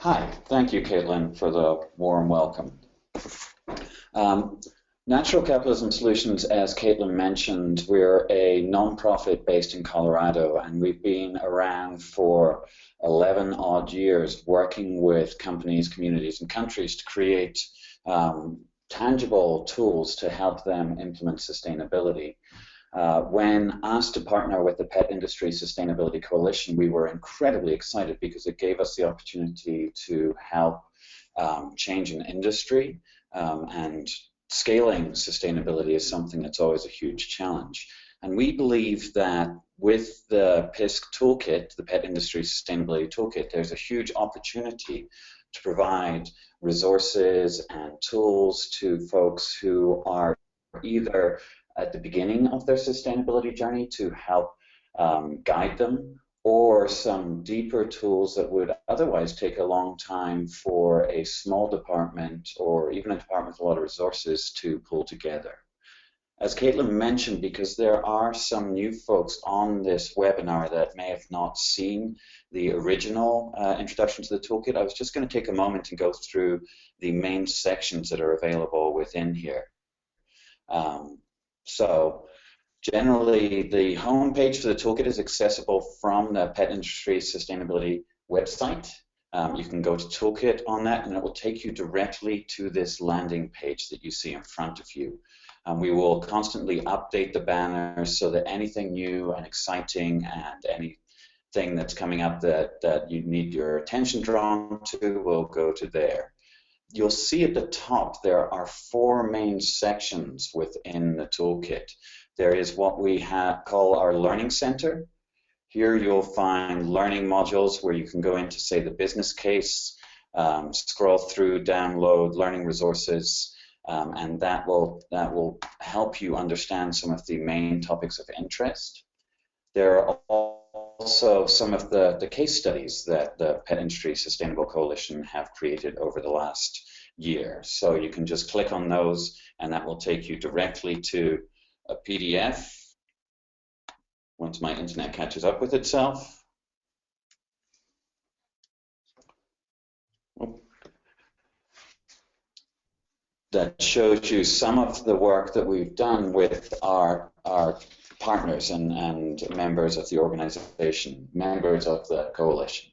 Hi, thank you, Caitlin, for the warm welcome. Natural Capitalism Solutions, as Caitlin mentioned, we're a nonprofit based in Colorado, and we've been around for 11 odd years working with companies, communities, and countries to create tangible tools to help them implement sustainability. When asked to partner with the Pet Industry Sustainability Coalition, we were incredibly excited because it gave us the opportunity to help change an industry, and scaling sustainability is something that's always a huge challenge. And we believe that with the PISC Toolkit, the Pet Industry Sustainability Toolkit, there's a huge opportunity to provide resources and tools to folks who are either at the beginning of their sustainability journey to help guide them, or some deeper tools that would otherwise take a long time for a small department or even a department with a lot of resources to pull together. As Caitlin mentioned, because there are some new folks on this webinar that may have not seen the original introduction to the toolkit, I was just going to take a moment and go through the main sections that are available within here. So generally, the homepage for the toolkit is accessible from the Pet Industry Sustainability website. You can go to Toolkit on that, and it will take you directly to this landing page that you see in front of you. We will constantly update the banners so that anything new and exciting and anything that's coming up that you need your attention drawn to will go to there. You'll see at the top there are 4 main sections within the toolkit. There is what we call our Learning Center. Here you'll find learning modules where you can go into, say, the business case, scroll through, download learning resources, and that will help you understand some of the main topics of interest. There are also some of the case studies that the Pet Industry Sustainable Coalition have created over the last year. So you can just click on those, and that will take you directly to a PDF once my internet catches up with itself. That shows you some of the work that we've done with our partners and members of the organization, members of the coalition.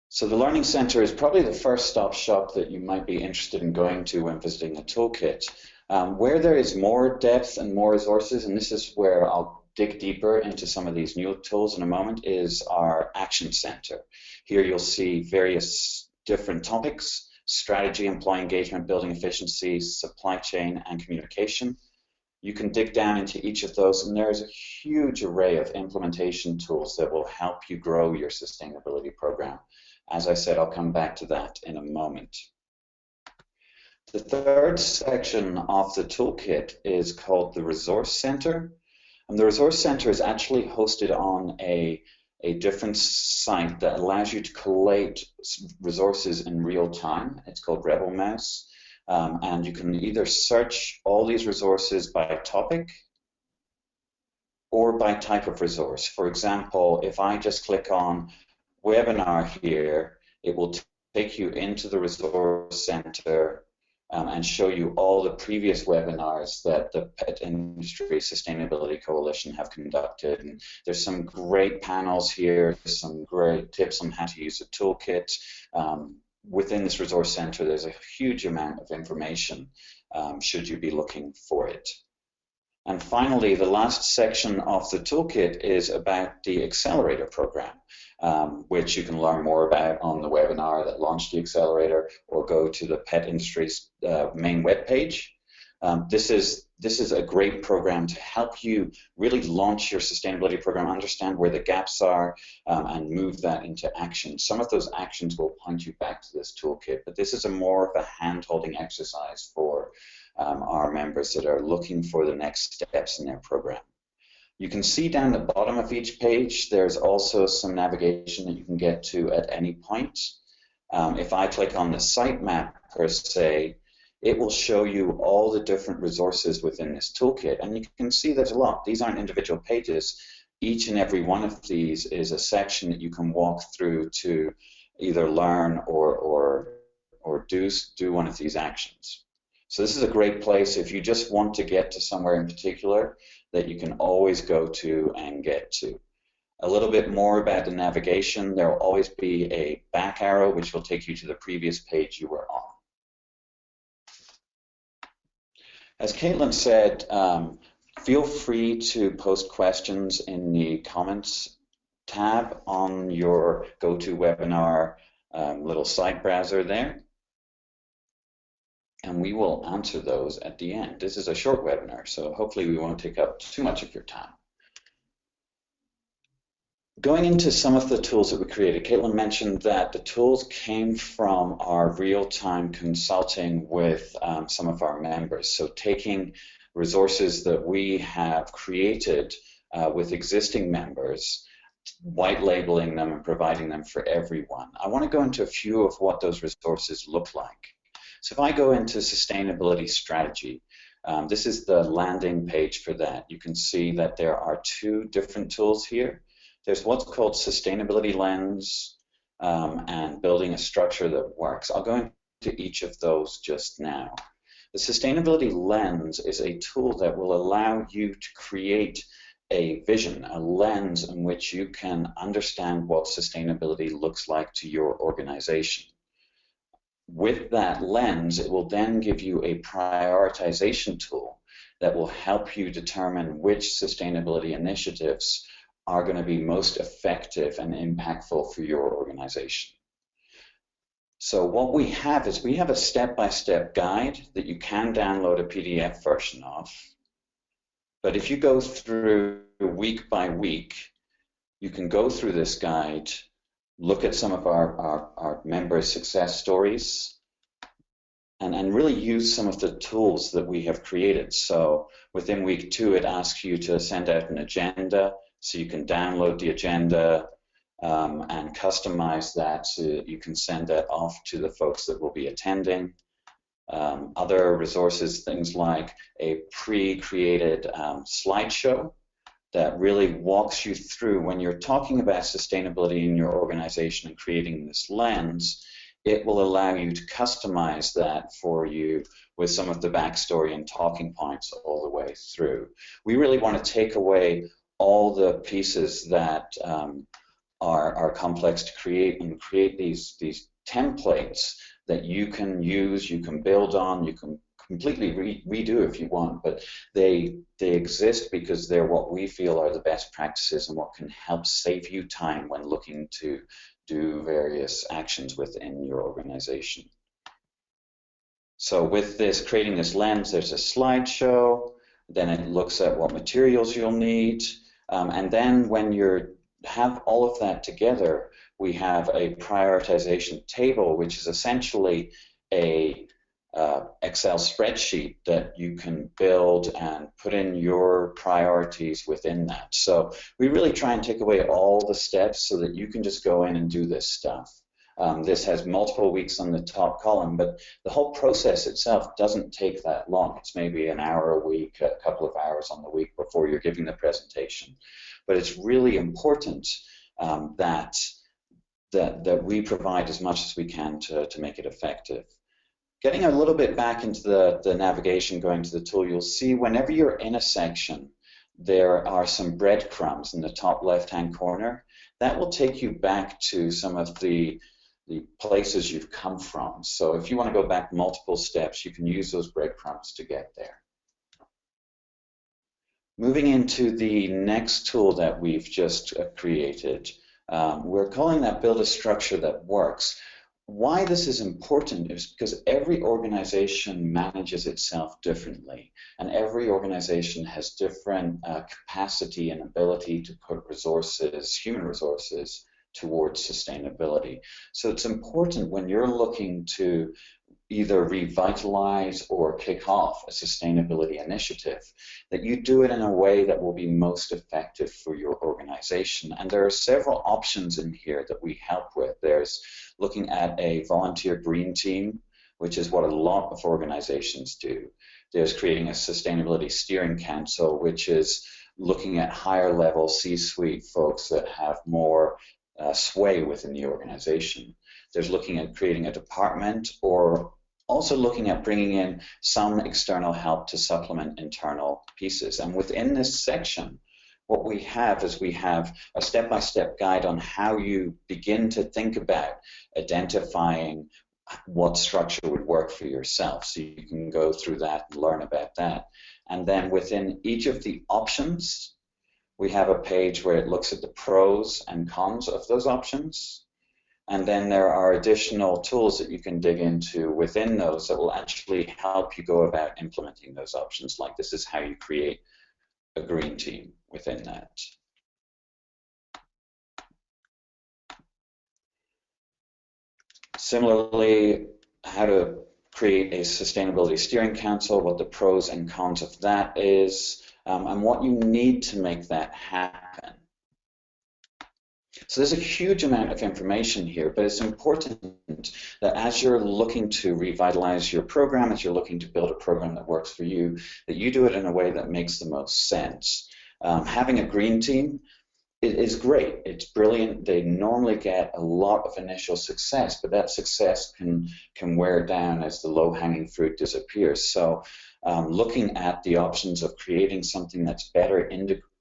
So the Learning Center is probably the first stop shop that you might be interested in going to when visiting the toolkit. Where there is more depth and more resources, and this is where I'll dig deeper into some of these new tools in a moment, is our Action Center. Here you'll see various different topics: strategy, employee engagement, building efficiency, supply chain, and communication. You can dig down into each of those, and there's a huge array of implementation tools that will help you grow your sustainability program. As I said, I'll come back to that in a moment. The third section of the toolkit is called the Resource Center. And the Resource Center is actually hosted on a different site that allows you to collate resources in real time. It's called Rebel Mouse. And you can either search all these resources by topic or by type of resource. For example, if I just click on webinar here, it will take you into the Resource Center and show you all the previous webinars that the Pet Industry Sustainability Coalition have conducted. And there's some great panels here, some great tips on how to use the toolkit. Within this Resource Center, there's a huge amount of information should you be looking for it. And finally, the last section of the toolkit is about the Accelerator program, which you can learn more about on the webinar that launched the Accelerator, or go to the Pet Industry's main webpage. This is a great program to help you really launch your sustainability program, understand where the gaps are, and move that into action. Some of those actions will point you back to this toolkit, but this is more of a hand-holding exercise for our members that are looking for the next steps in their program. You can see down the bottom of each page, there's also some navigation that you can get to at any point. If I click on the sitemap per se, it will show you all the different resources within this toolkit, and you can see there's a lot. These aren't individual pages. each and every one of these is a section that you can walk through to either learn or do one of these actions. So this is a great place if you just want to get to somewhere in particular that you can always go to and get to. A little bit more about the navigation. There will always be a back arrow which will take you to the previous page you were on. As Caitlin said, feel free to post questions in the comments tab on your GoToWebinar little site browser there, and we will answer those at the end. This is a short webinar, so hopefully we won't take up too much of your time. Going into some of the tools that we created, Caitlin mentioned that the tools came from our real-time consulting with some of our members. So taking resources that we have created with existing members, white labeling them and providing them for everyone. I want to go into a few of what those resources look like. So if I go into sustainability strategy, this is the landing page for that. You can see that there are two different tools here. There's what's called Sustainability Lens and Building a Structure That Works. I'll go into each of those just now. The Sustainability Lens is a tool that will allow you to create a vision, a lens in which you can understand what sustainability looks like to your organization. With that lens, it will then give you a prioritization tool that will help you determine which sustainability initiatives are going to be most effective and impactful for your organization. So what we have is we have a step-by-step guide that you can download a PDF version of. But if you go through week by week, you can go through this guide, look at some of our members' success stories, and really use some of the tools that we have created. So within week 2, it asks you to send out an agenda, so you can download the agenda and customize that so that you can send that off to the folks that will be attending. Other resources, things like a pre-created slideshow that really walks you through when you're talking about sustainability in your organization and creating this lens. It will allow you to customize that for you with some of the backstory and talking points all the way through. We really want to take away all the pieces that are complex to create and create these templates that you can use, you can build on, you can completely redo if you want, but they exist because they're what we feel are the best practices and what can help save you time when looking to do various actions within your organization. So with this, creating this lens, there's a slideshow, then it looks at what materials you'll need, and then when you have all of that together, we have a prioritization table, which is essentially a Excel spreadsheet that you can build and put in your priorities within that. So we really try and take away all the steps so that you can just go in and do this stuff. This has multiple weeks on the top column, but the whole process itself doesn't take that long. It's maybe an hour a week, a couple of hours on the week before you're giving the presentation. But it's really important that we provide as much as we can to make it effective. Getting a little bit back into the navigation, going to the tool, you'll see whenever you're in a section, there are some breadcrumbs in the top left-hand corner. That will take you back to some of the places you've come from. So if you want to go back multiple steps, you can use those breadcrumbs to get there. Moving into the next tool that we've just created, we're calling that Build a Structure That Works. Why this is important is because every organization manages itself differently, and every organization has different capacity and ability to put resources, human resources, towards sustainability. So it's important when you're looking to either revitalize or kick off a sustainability initiative that you do it in a way that will be most effective for your organization. And there are several options in here that we help with. There's looking at a volunteer green team, which is what a lot of organizations do. There's creating a sustainability steering council, which is looking at higher level C-suite folks that have more sway within the organization. There's looking at creating a department, or also looking at bringing in some external help to supplement internal pieces. And within this section, what we have is we have a step-by-step guide on how you begin to think about identifying what structure would work for yourself. So you can go through that and learn about that. And then within each of the options, we have a page where it looks at the pros and cons of those options. And then there are additional tools that you can dig into within those that will actually help you go about implementing those options. Like this is how you create a green team within that. Similarly, how to create a sustainability steering council, what the pros and cons of that is, and what you need to make that happen. So there's a huge amount of information here, but it's important that as you're looking to revitalize your program, as you're looking to build a program that works for you, that you do it in a way that makes the most sense. Having a green team, it is great. It's brilliant. They normally get a lot of initial success, but that success can wear down as the low-hanging fruit disappears. So looking at the options of creating something that's better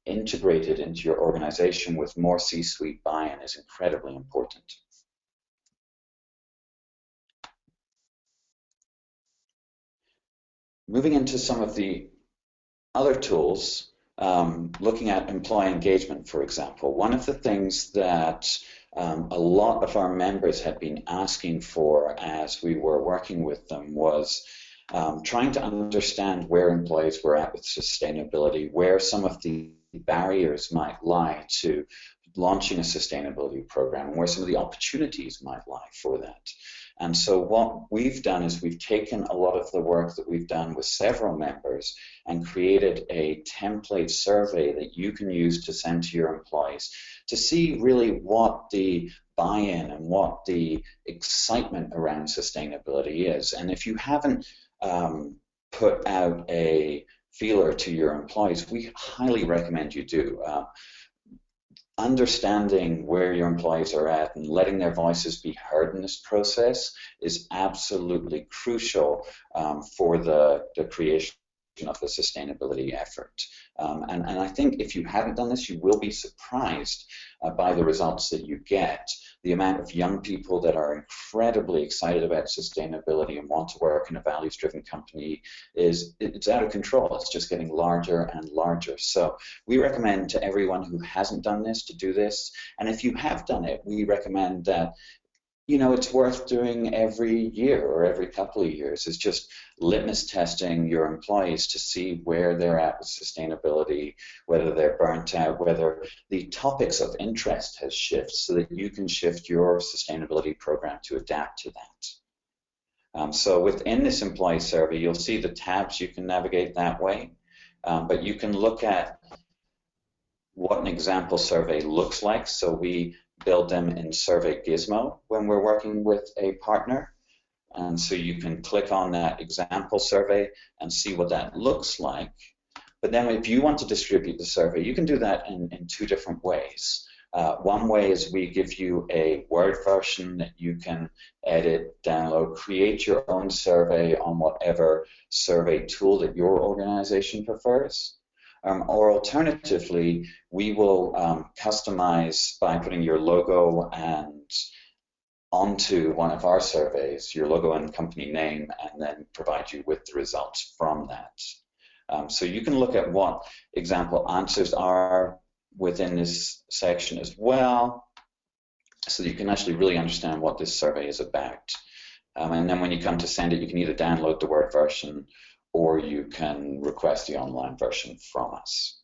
integrated into your organization with more C-suite buy-in is incredibly important. Moving into some of the other tools, looking at employee engagement, for example, one of the things that a lot of our members had been asking for as we were working with them was trying to understand where employees were at with sustainability, where some of the barriers might lie to launching a sustainability program, and where some of the opportunities might lie for that. And so what we've done is we've taken a lot of the work that we've done with several members and created a template survey that you can use to send to your employees to see really what the buy-in and what the excitement around sustainability is. And if you haven't put out a feeler to your employees, we highly recommend you do. Understanding where your employees are at and letting their voices be heard in this process is absolutely crucial for the creation of the sustainability effort. And I think if you haven't done this, you will be surprised by the results that you get. The amount of young people that are incredibly excited about sustainability and want to work in a values-driven company it's out of control. It's just getting larger and larger. So we recommend to everyone who hasn't done this to do this. And if you have done it, we recommend that it's worth doing every year or every couple of years. It's just litmus testing your employees to see where they're at with sustainability, whether they're burnt out, whether the topics of interest has shifted so that you can shift your sustainability program to adapt to that. So within this employee survey, you'll see the tabs you can navigate that way, but you can look at what an example survey looks like. So we build them in Survey Gizmo when we're working with a partner. And so you can click on that example survey and see what that looks like. But then if you want to distribute the survey, you can do that in two different ways. One way is we give you a Word version that you can edit, download, create your own survey on whatever survey tool that your organization prefers. Or alternatively, we will customize by putting your logo and onto one of our surveys, your logo and company name, and then provide you with the results from that. So you can look at what example answers are within this section as well, so that you can actually really understand what this survey is about. And then when you come to send it, you can either download the Word version or you can request the online version from us.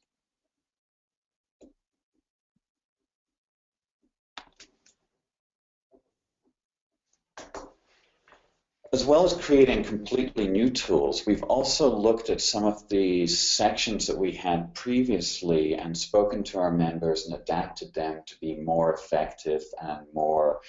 As as well as creating completely new tools, we've also looked at some of the sections that we had previously and spoken to our members and adapted them to be more effective and more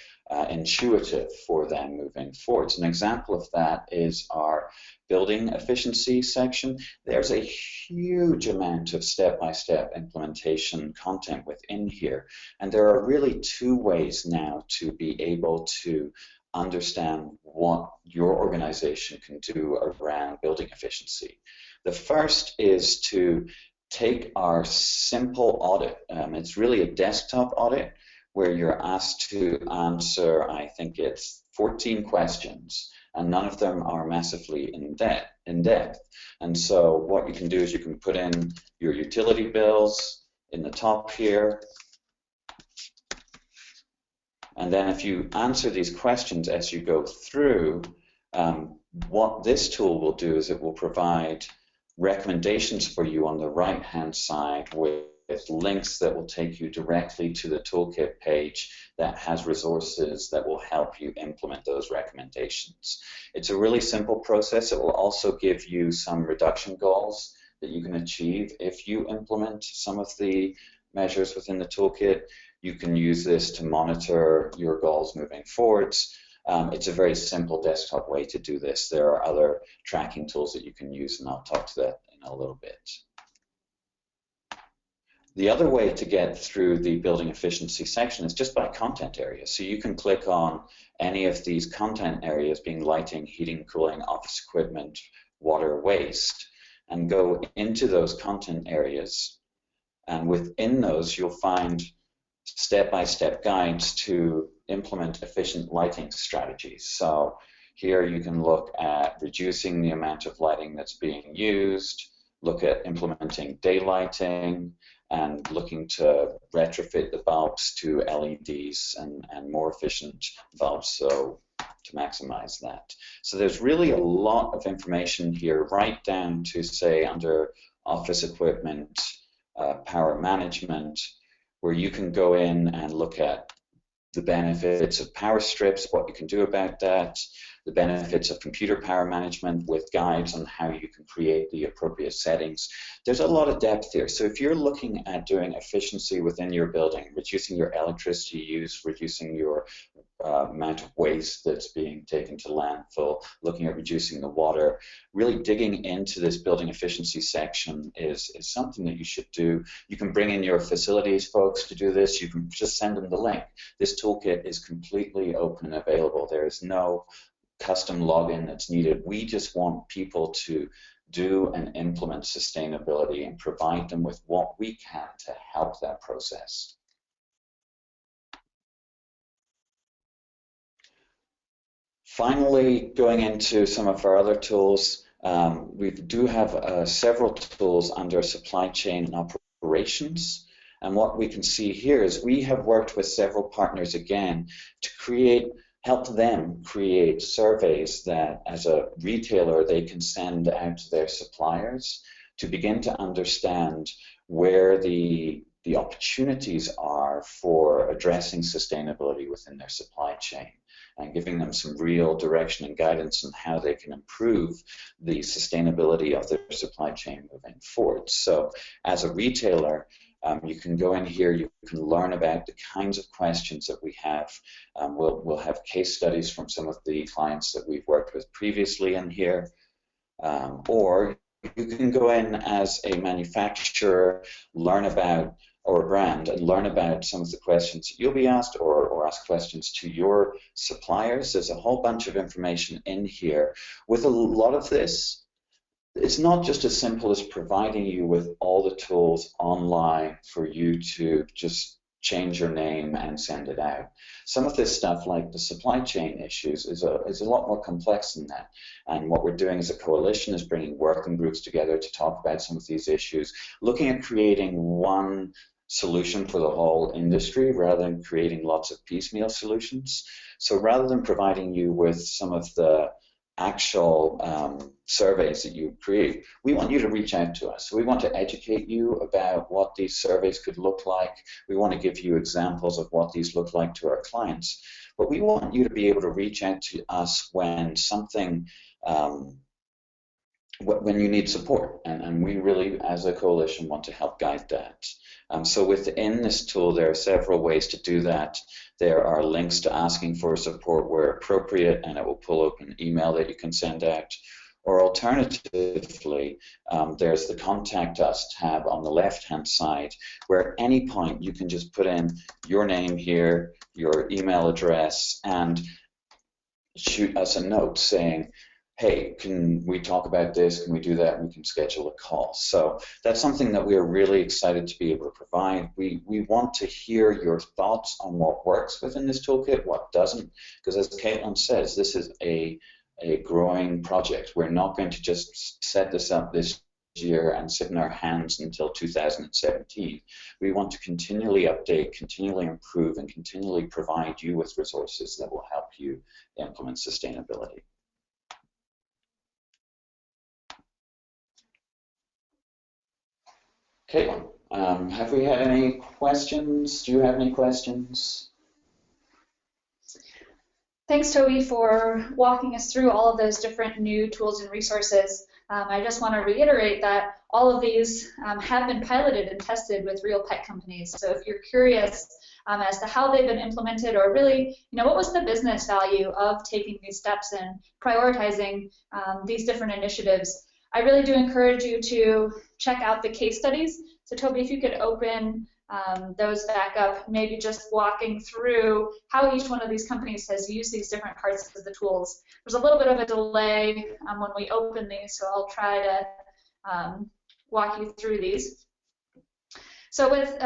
intuitive for them moving forwards. An example of that is our building efficiency section. There's a huge amount of step-by-step implementation content within here, and there are really two ways now to be able to understand what your organization can do around building efficiency. The first is to take our simple audit. It's really a desktop audit where you're asked to answer, I think it's 14 questions, and none of them are massively in depth. And so what you can do is you can put in your utility bills in the top here, and then if you answer these questions as you go through, what this tool will do is it will provide recommendations for you on the right-hand side with links that will take you directly to the Toolkit page that has resources that will help you implement those recommendations. It's a really simple process. It will also give you some reduction goals that you can achieve if you implement some of the measures within the Toolkit. You can use this to monitor your goals moving forwards. It's a very simple desktop way to do this. There are other tracking tools that you can use, and I'll talk to that in a little bit. The other way to get through the building efficiency section is just by content area. So you can click on any of these content areas, being lighting, heating, cooling, office equipment, water, waste, and go into those content areas. And within those, you'll find step-by-step guides to implement efficient lighting strategies. So here you can look at reducing the amount of lighting that's being used, look at implementing daylighting, and looking to retrofit the bulbs to LEDs and more efficient bulbs, so to maximize that. So there's really a lot of information here, right down to, say, under office equipment, power management, where you can go in and look at the benefits of power strips, what you can do about that, the benefits of computer power management with guides on how you can create the appropriate settings. There's a lot of depth here. So if you're looking at doing efficiency within your building, reducing your electricity use, reducing your amount of waste that's being taken to landfill, looking at reducing the water, really digging into this building efficiency section is something that you should do. You can bring in your facilities folks to do this. You can just send them the link. This toolkit is completely open and available. There is no custom login that's needed. We just want people to do and implement sustainability and provide them with what we can to help that process. Finally, going into some of our other tools, we do have several tools under supply chain and operations. And what we can see here is we have worked with several partners again to help them create surveys that, as a retailer, they can send out to their suppliers to begin to understand where the opportunities are for addressing sustainability within their supply chain, and giving them some real direction and guidance on how they can improve the sustainability of their supply chain moving forward. So as a retailer, you can go in here, you can learn about the kinds of questions that we have. We'll have case studies from some of the clients that we've worked with previously in here, or you can go in as a manufacturer, learn about, or a brand, and learn about some of the questions you'll be asked, or ask questions to your suppliers. There's a whole bunch of information in here. With a lot of this, it's not just as simple as providing you with all the tools online for you to just change your name and send it out. Some of this stuff, like the supply chain issues, is a lot more complex than that. And what we're doing as a coalition is bringing working groups together to talk about some of these issues, looking at creating one solution for the whole industry rather than creating lots of piecemeal solutions. So rather than providing you with some of the actual surveys that you create, we want you to reach out to us. We want to educate you about what these surveys could look like. We want to give you examples of what these look like to our clients. But we want you to be able to reach out to us when something, when you need support. And we really, as a coalition, want to help guide that. So within this tool, there are several ways to do that. There are links to asking for support where appropriate, and it will pull up an email that you can send out. Or alternatively, there's the Contact Us tab on the left-hand side, where at any point you can just put in your name here, your email address, and shoot us a note saying, hey, can we talk about this? Can we do that? And we can schedule a call. So that's something that we are really excited to be able to provide. We want to hear your thoughts on what works within this toolkit, what doesn't, because as Caitlin says, this is a growing project. We're not going to just set this up this year and sit in our hands until 2017. We want to continually update, continually improve, and continually provide you with resources that will help you implement sustainability. Caitlin, have we had any questions? Do you have any questions? Thanks, Toby, for walking us through all of those different new tools and resources. I just want to reiterate that all of these have been piloted and tested with real pet companies. So if you're curious as to how they've been implemented, or really, what was the business value of taking these steps and prioritizing these different initiatives, I really do encourage you to check out the case studies. So Toby, if you could open those back up, maybe just walking through how each one of these companies has used these different parts of the tools. There's a little bit of a delay when we open these, so I'll try to walk you through these. So with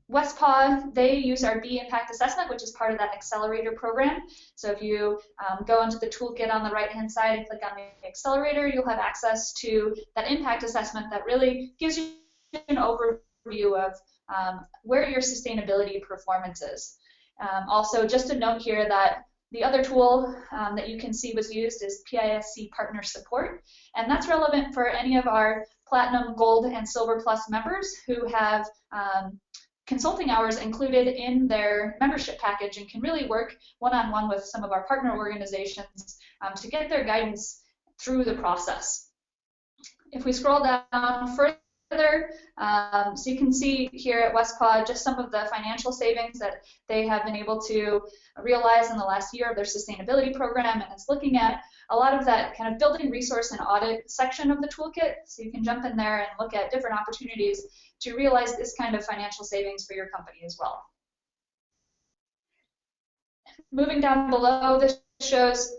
Westpaw, they use our Bee Impact Assessment, which is part of that accelerator program. So if you go into the toolkit on the right-hand side and click on the accelerator, you'll have access to that impact assessment that really gives you an overview of where your sustainability performance is. Also, just a note here that the other tool that you can see was used is PISC Partner Support, and that's relevant for any of our Platinum, Gold, and Silver Plus members who have consulting hours included in their membership package and can really work one-on-one with some of our partner organizations to get their guidance through the process. If we scroll down further, so you can see here at Westpaw just some of the financial savings that they have been able to realize in the last year of their sustainability program, and it's looking at a lot of that kind of building resource and audit section of the toolkit, so you can jump in there and look at different opportunities to realize this kind of financial savings for your company as well. Moving down below, this shows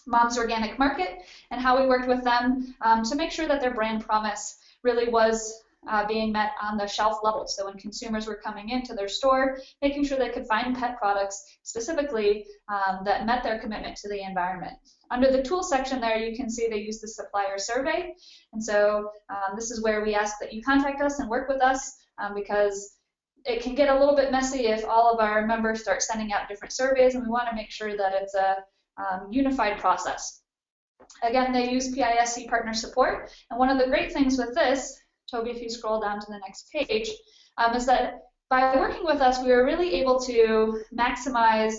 Mom's Organic Market and how we worked with them to make sure that their brand promise really was being met on the shelf level. So when consumers were coming into their store, making sure they could find pet products specifically that met their commitment to the environment. Under the tool section there, you can see they use the supplier survey. And so this is where we ask that you contact us and work with us because it can get a little bit messy if all of our members start sending out different surveys, and we want to make sure that it's a unified process. Again, they use PISC Partner Support, and one of the great things with this, Toby, if you scroll down to the next page, is that by working with us, we were really able to maximize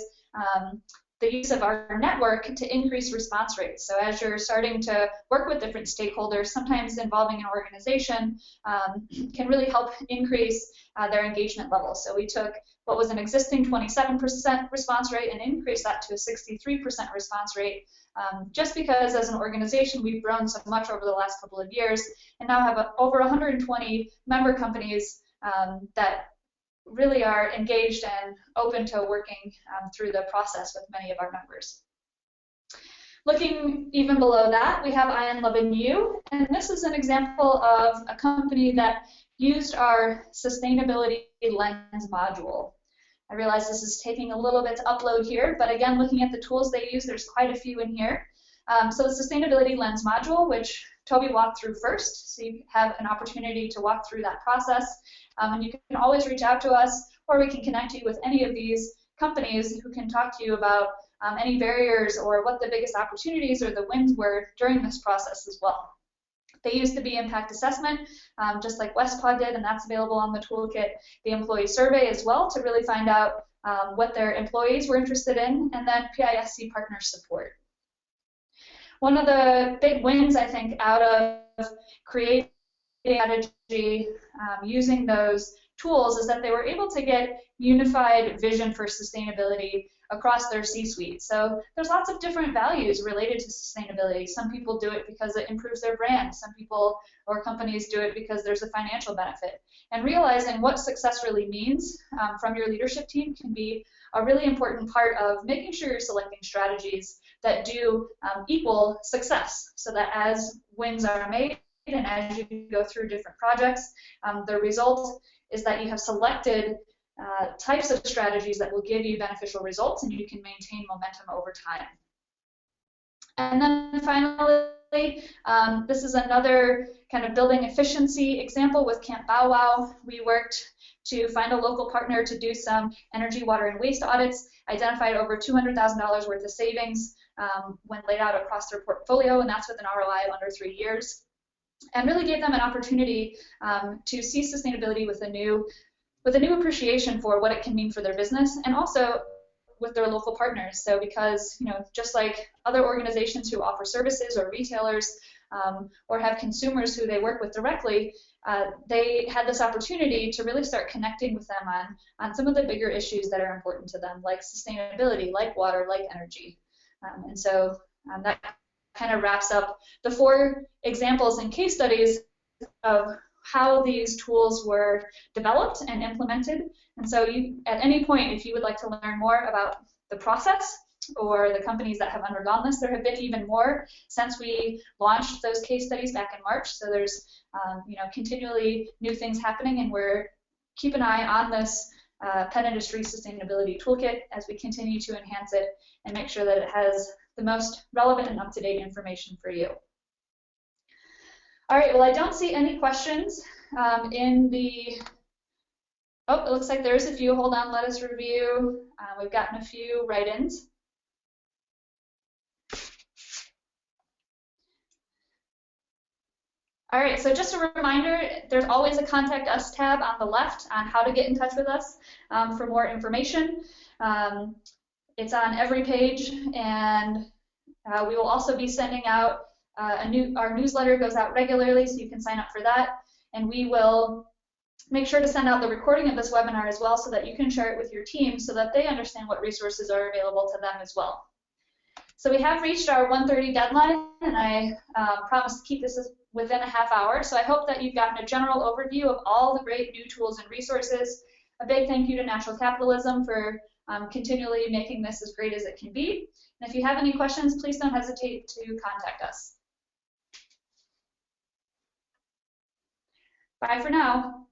the use of our network to increase response rates. So as you're starting to work with different stakeholders, sometimes involving an organization can really help increase their engagement levels. So we took what was an existing 27% response rate and increased that to a 63% response rate, just because as an organization we've grown so much over the last couple of years and now have over 120 member companies that really are engaged and open to working through the process with many of our members. Looking even below that, we have I Am Loving You, and this is an example of a company that used our sustainability lens module. I realize this is taking a little bit to upload here, but again, looking at the tools they use, there's quite a few in here. So the sustainability lens module, which Toby walked through first, so you have an opportunity to walk through that process. And you can always reach out to us, or we can connect you with any of these companies who can talk to you about any barriers or what the biggest opportunities or the wins were during this process as well. They used the B impact assessment, just like Westpod did, and that's available on the toolkit. The employee survey as well to really find out what their employees were interested in, and then PISC partner support. One of the big wins, I think, out of creating a strategy using those tools is that they were able to get unified vision for sustainability across their C-suite. So there's lots of different values related to sustainability. Some people do it because it improves their brand. Some people or companies do it because there's a financial benefit. And realizing what success really means from your leadership team can be a really important part of making sure you're selecting strategies that do equal success, so that as wins are made and as you go through different projects, the result is that you have selected types of strategies that will give you beneficial results and you can maintain momentum over time. And then finally, this is another kind of building efficiency example with Camp Bow Wow. We worked to find a local partner to do some energy, water, and waste audits, identified over $200,000 worth of savings when laid out across their portfolio, and that's with an ROI of under 3 years. And really gave them an opportunity to see sustainability with a new appreciation for what it can mean for their business, and also with their local partners. So because, you know, just like other organizations who offer services or retailers or have consumers who they work with directly, they had this opportunity to really start connecting with them on some of the bigger issues that are important to them, like sustainability, like water, like energy. And so that kind of wraps up the 4 examples and case studies of how these tools were developed and implemented. And so you, at any point, if you would like to learn more about the process or the companies that have undergone this, there have been even more since we launched those case studies back in March. So there's continually new things happening, and we're keep an eye on this pet industry sustainability toolkit as we continue to enhance it and make sure that it has the most relevant and up-to-date information for you. All right, well, I don't see any questions in the, oh, it looks like there's a few. Hold on, let us review. We've gotten a few write-ins. All right, so just a reminder, there's always a Contact Us tab on the left on how to get in touch with us for more information. It's on every page, and we will also be sending out our newsletter goes out regularly, so you can sign up for that. And we will make sure to send out the recording of this webinar as well, so that you can share it with your team so that they understand what resources are available to them as well. So we have reached our 1:30 deadline, and I promise to keep this within a half hour. So I hope that you've gotten a general overview of all the great new tools and resources. A big thank you to Natural Capitalism for continually making this as great as it can be. And if you have any questions, please don't hesitate to contact us. Bye for now.